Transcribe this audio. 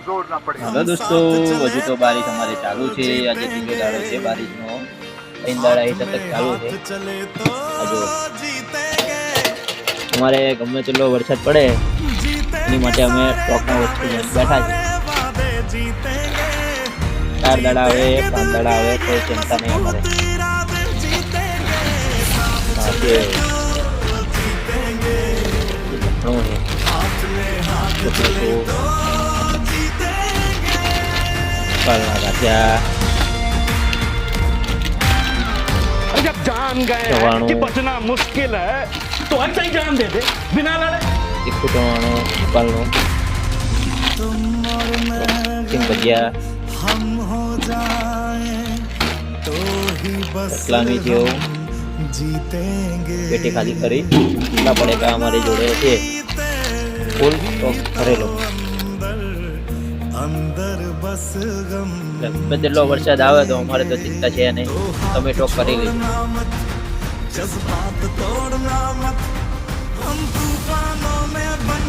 Hello दोस्तों, हजू तो बारिश हमारे चालू है। आज तीजो दाड़ो है बारिशनो। 3 दाड़ा सतत चालू है। हजू हमारे गमे तेटलो वरसाद पड़े एनी माटे अमे टोकना वस्ती बैठा छे। 4 दाड़ा आवे 5 दाड़ा आवे कोई चिंता नहीं हमारे। जब जान गए कि बचना मुश्किल है तो अच्छा ही जान दे दे बिना लड़े। हम हो जाए तो ही बस जीतेंगे। पेटी खाली करी ना पड़ेगा हमारे जोड़े थे फूल तो करेलो अंदर बस गम जेटलो वरसाद आवे तो अमारे तो चिंता है नहीं। तमे टोक करी ली जज्बात तोड़ना मत हम तूफानों में बन